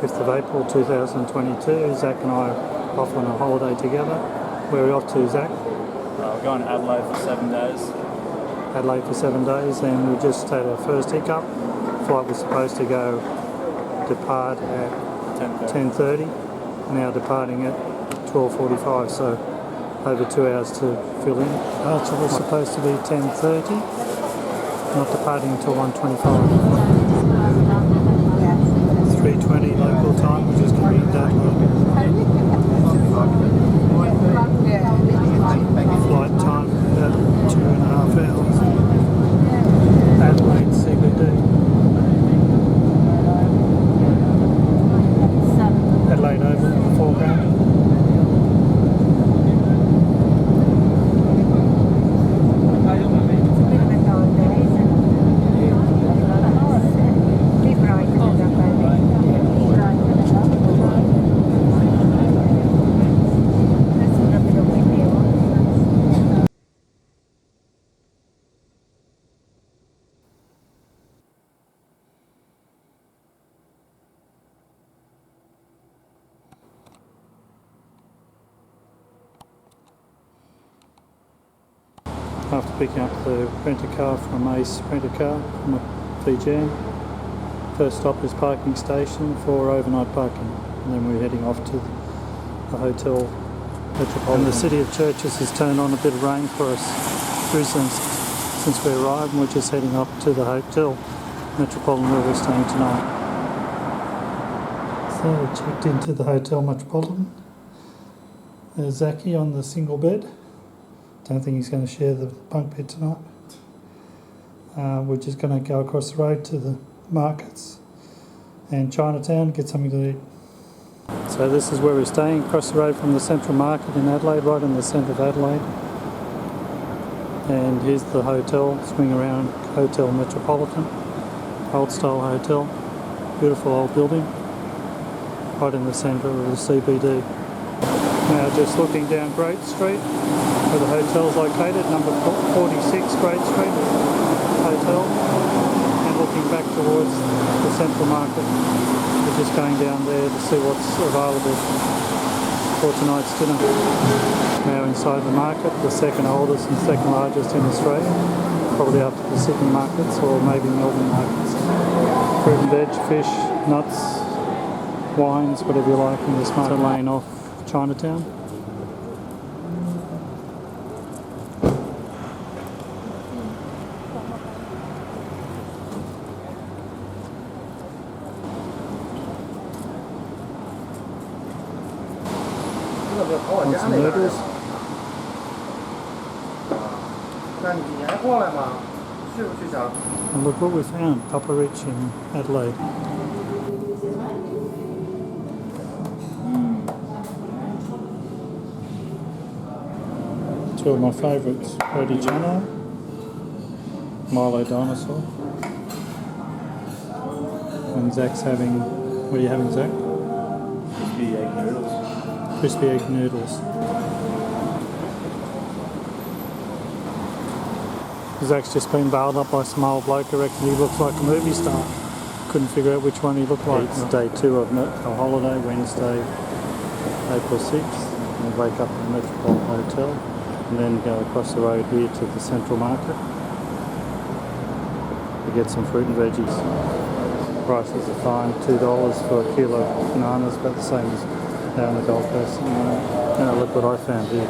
5th of April 2022. Zach and I are off on a holiday together. Where are we off to, Zach? We're going to Adelaide for 7 days. Adelaide for 7 days, and we just had our first hiccup. Flight was supposed to depart at 10:30. Now departing at 12:45, so over 2 hours to fill in. Departure was supposed to be 10:30, not departing until 1:25. 3:20 local time, which is coming into Adelaide. Flight time about 2.5 hours. Adelaide CBD. Adelaide Oval in the foreground. After picking up the rent-a-car from Ace Rent-A-Car from Fijian. First stop is parking station for overnight parking, and then we're heading off to the Hotel Metropolitan. And the City of Churches has turned on a bit of rain for us since we arrived, and we're just heading up to the Hotel Metropolitan where we're staying tonight. So we checked into the Hotel Metropolitan. There's Zachy on the single bed. Don't think he's going to share the bunk bed tonight. We're just going to go across the road to the markets and Chinatown, get something to eat. So this is where we're staying, across the road from the Central Market in Adelaide, right in the centre of Adelaide. And here's the hotel, swing around Hotel Metropolitan, old style hotel, beautiful old building, right in the centre of the CBD. Now just looking down Great Street, where the hotel's located, number 46 Great Street Hotel, and looking back towards the Central Market. We're just going down there to see what's available for tonight's dinner. Now inside the market, the second oldest and second largest in Australia, probably after the Sydney markets or maybe Melbourne markets. Fruit and veg, fish, nuts, wines, whatever you like in this market. Lane off Chinatown. Want some noodles? And look what we found, Papa Rich in Adelaide. Two of my favourites, Roti Chana, Milo Dinosaur. And Zach's having, what are you having, Zach? Crispy egg noodles. Crispy egg noodles. Zach's just been bailed up by some old bloke. I reckon he looks like a movie star. Couldn't figure out which one he looked like. It's day 2 of a holiday, Wednesday, April 6th. We'll wake up at the Metropolitan Hotel and then go across the road here to the Central Market to get some fruit and veggies. Prices are fine, $2 for a kilo of bananas, about the same as down the Gold Coast. Now look what I found here.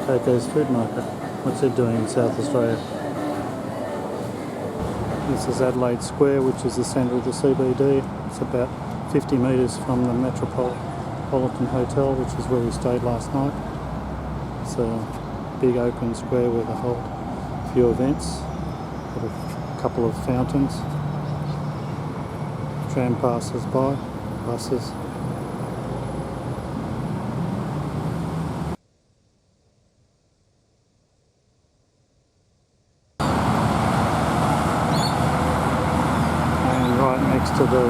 Coco's Food Market. What's it doing in South Australia? This is Adelaide Square, which is the centre of the CBD. It's about 50 metres from the Metropolitan Hotel, which is where we stayed last night. It's a big open square where they hold a few events. Got a couple of fountains. Tram passes by, buses. And right next to the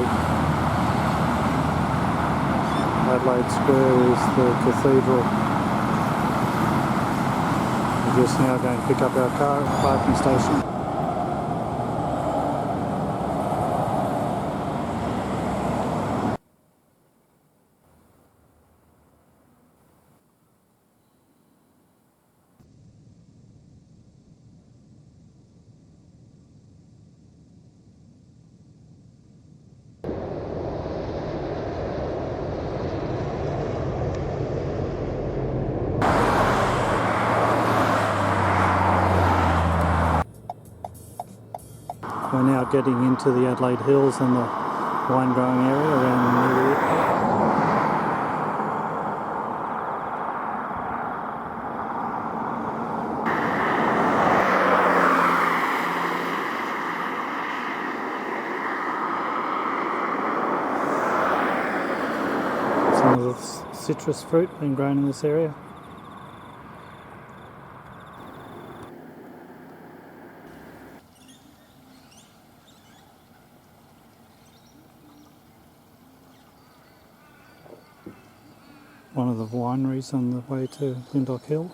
Adelaide Square is the cathedral. We're just now going to pick up our car at the parking station. We're now getting into the Adelaide Hills and the wine growing area around the area. Some of the citrus fruit being grown in this area. One of the wineries on the way to Hahndorf Hill.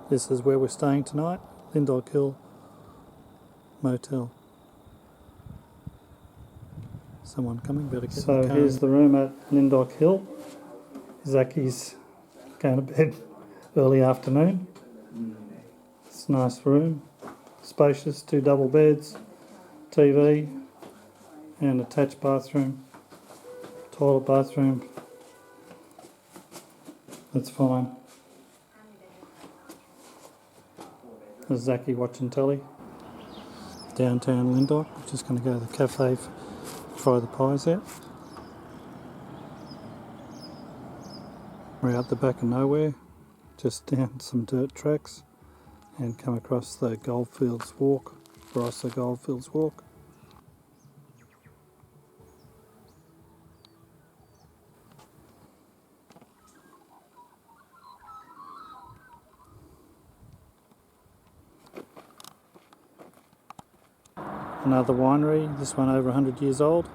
This is where we're staying tonight, Hahndorf Hill Motel. Someone coming, better get in the car. So here's the room at Hahndorf Hill. Zacky's going to bed early afternoon. It's a nice room, spacious, 2 double beds, TV and attached bathroom, toilet bathroom. That's fine. There's Zacky watching telly. Downtown Hahndorf. Just going to go to the cafe, try the pies out. We're out the back of nowhere, just down some dirt tracks and come across the Goldfields Walk, Barossa Goldfields Walk. Another winery, this one over 100 years old,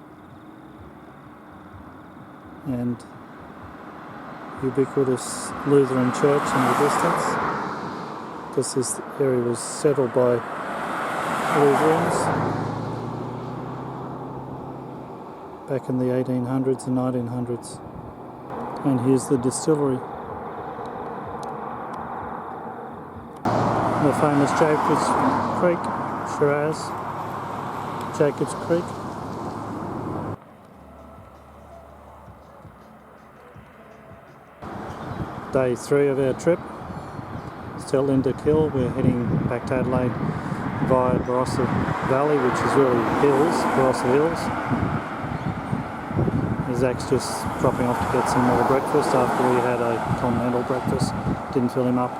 and ubiquitous Lutheran church in the distance, because this area was settled by Lutherans back in the 1800s and 1900s. And here's the distillery. The famous Jacobs Creek Shiraz, Jacobs Creek. Day 3 of our trip. Still in Hahndorf Hill. We're heading back to Adelaide via Barossa Valley, which is really hills, Barossa Hills. Zach's just dropping off to get some more breakfast after we had a continental breakfast. Didn't fill him up.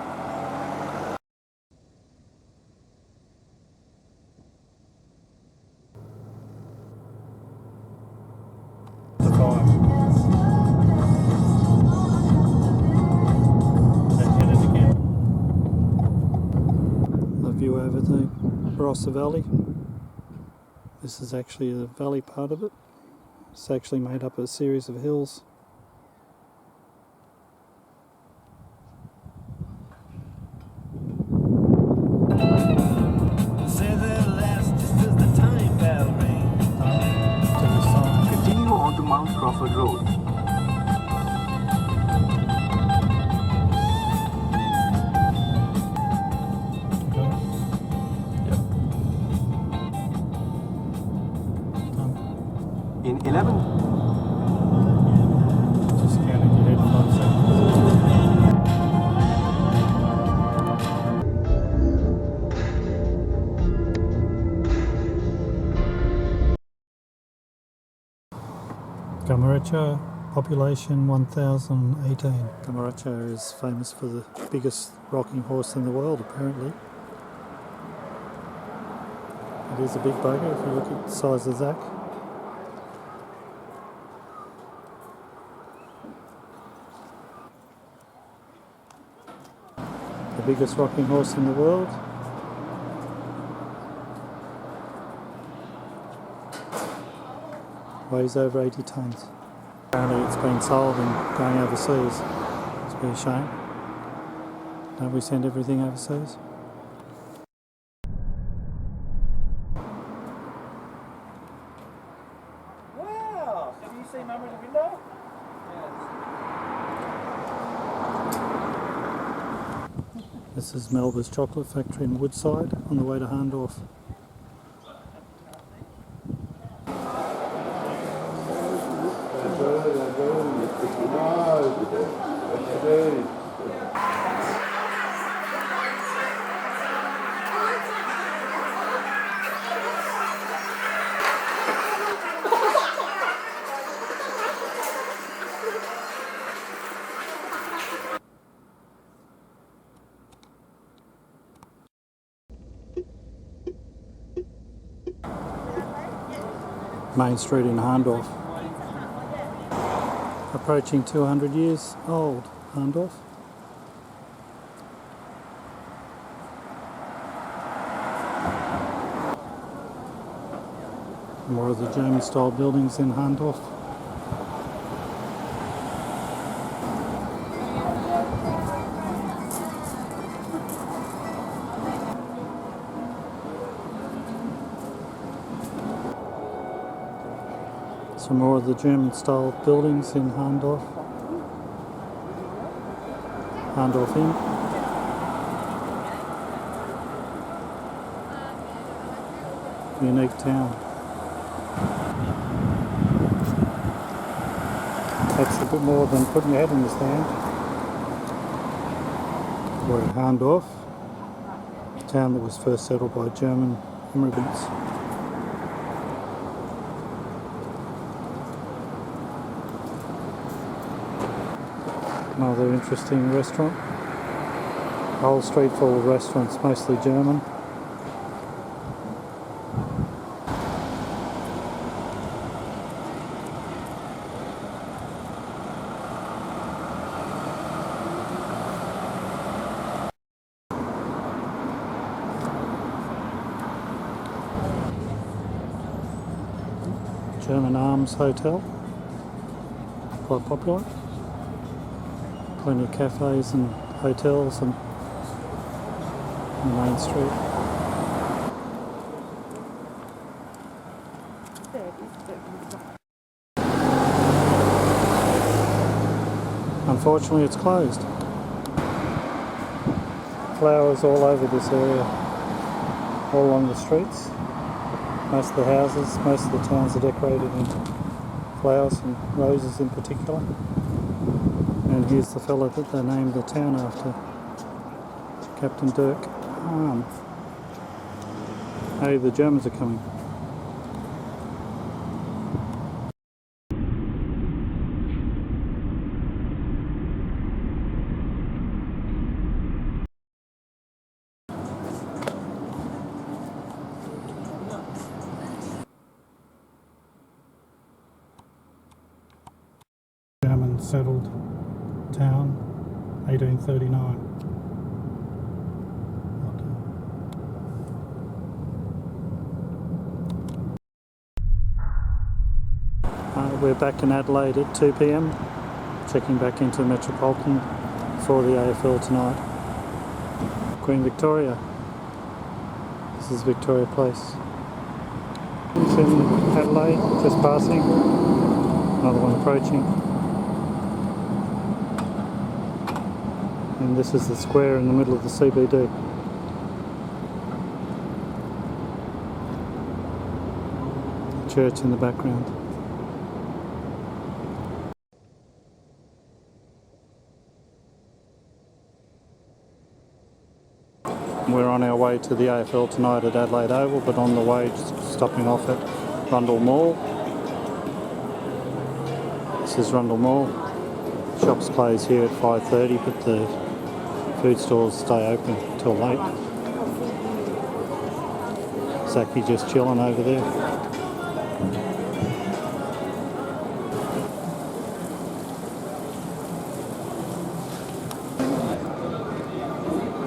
Over the Barossa Valley. This is actually the valley part of it. It's actually made up of a series of hills. Continue on to Mount Crawford Road. In 11. Just counting your head 5 seconds. Camaracha, population 1018. Camaracha is famous for the biggest rocking horse in the world, apparently. It is a big bugger if you look at the size of Zach. The biggest rocking horse in the world. Weighs over 80 tonnes. Apparently it's been sold and going overseas. It's a bit of a shame. Don't we send everything overseas? Wow! Have you seen Mum in the window? This is Melba's chocolate factory in Woodside on the way to Hahndorf. Main Street in Hahndorf. Approaching 200 years old, Hahndorf. More of the German style buildings in Hahndorf. Some more of the German style buildings in Hahndorf. Hahndorf Inn. Unique town. That's a bit more than putting your head in the sand. We're at Hahndorf, a town that was first settled by German immigrants. Another interesting restaurant. A whole street full of restaurants, mostly German. German Arms Hotel, quite popular. Plenty of cafes and hotels and on the main street. Unfortunately, it's closed. Flowers all over this area, all along the streets. Most of the houses, most of the towns are decorated in flowers and roses in particular. And here's the fella that they named the town after, Captain Dirk Hahn. Hey, the Germans are coming. German settled town, 1839. We're back in Adelaide at 2 p.m, checking back into Metropolitan for the AFL tonight. Queen Victoria. This is Victoria Place. It's in Adelaide, just passing. Another one approaching. And this is the square in the middle of the CBD. Church in the background. We're on our way to the AFL tonight at Adelaide Oval, but on the way stopping off at Rundle Mall. This is Rundle Mall. Shops close here at 5:30, but the food stores stay open till late. Zaki just chilling over there.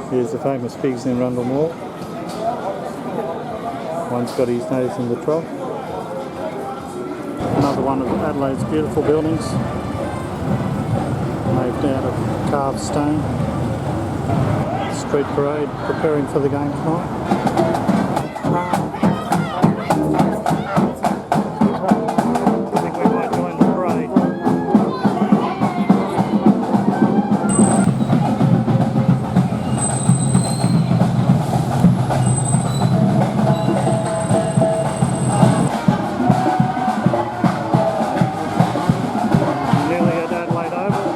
Here's the famous pigs in Rundle Mall. One's got his nose in the trough. Another one of Adelaide's beautiful buildings, made out of carved stone. Street parade, preparing for the game tonight. I think we might join the parade. Nearly at Adelaide Oval.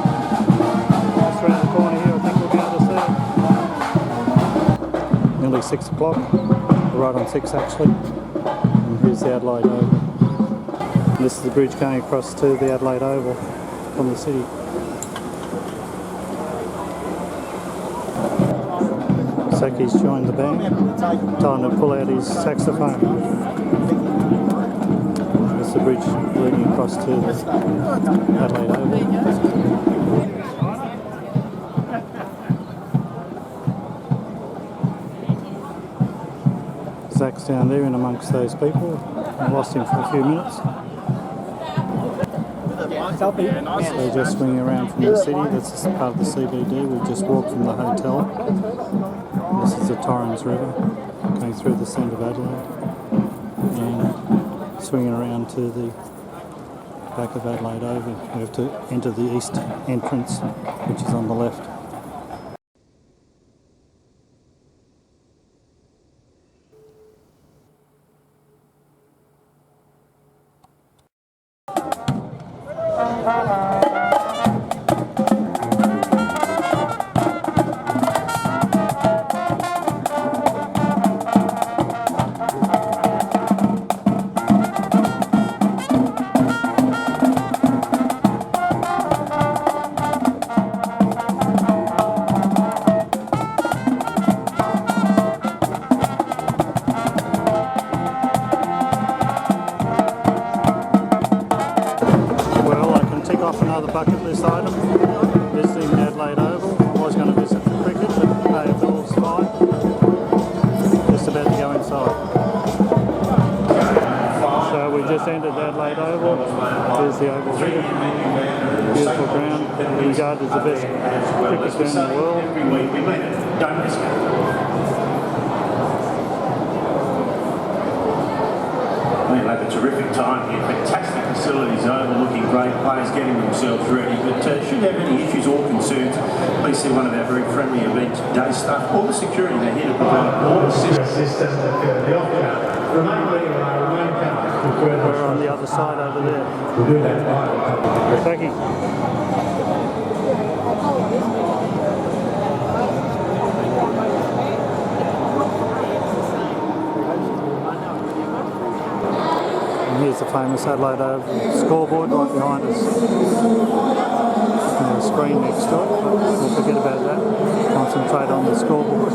Just around the corner here, I think we'll be able to see it. Nearly 6 o'clock, right on 6 actually. And here's the Adelaide Oval. And this is the bridge going across to the Adelaide Oval from the city. Saki's joined the band, time to pull out his saxophone. This the bridge leading across to Adelaide Oval. Zach's down there in amongst those people. I lost him for a few minutes. So just swinging around from the city. That's part of the CBD. We've just walked from the hotel. This is the Torrens River going through the centre of Adelaide and swinging around to the back of Adelaide Oval. We have to enter the east entrance, which is on the left. Another bucket list item, visiting Adelaide Oval. I was going to visit for cricket, but AFL's fine. Just about to go inside. So we just entered Adelaide Oval. There's the Oval here. Beautiful ground, regarded as the best cricket ground in the world. We've had a terrific time here, fantastic facilities overlooking great players getting themselves ready, but should you have any issues or concerns, please see one of our very friendly event day staff or the security. They're here to provide all assistance. We're on the other side over there. We'll do that live. Thank you. Here's the famous Adelaide Oval scoreboard right behind us. And a screen next to it. We'll forget about that. Concentrate on the scoreboard.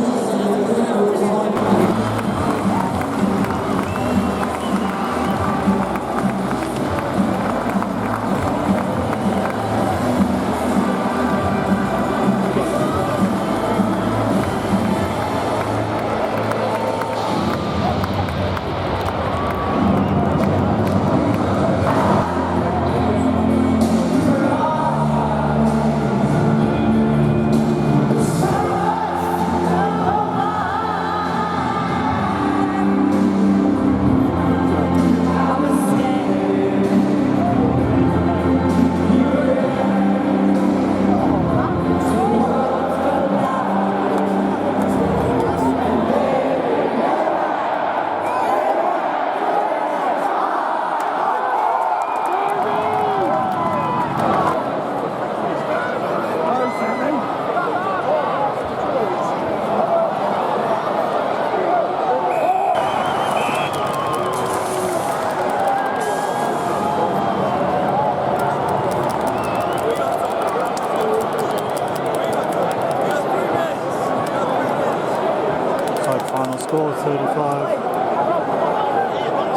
Final score 35,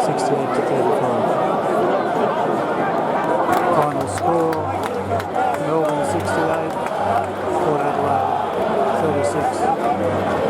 68 to 35. Final score, Melbourne 68, Port Adelaide 36.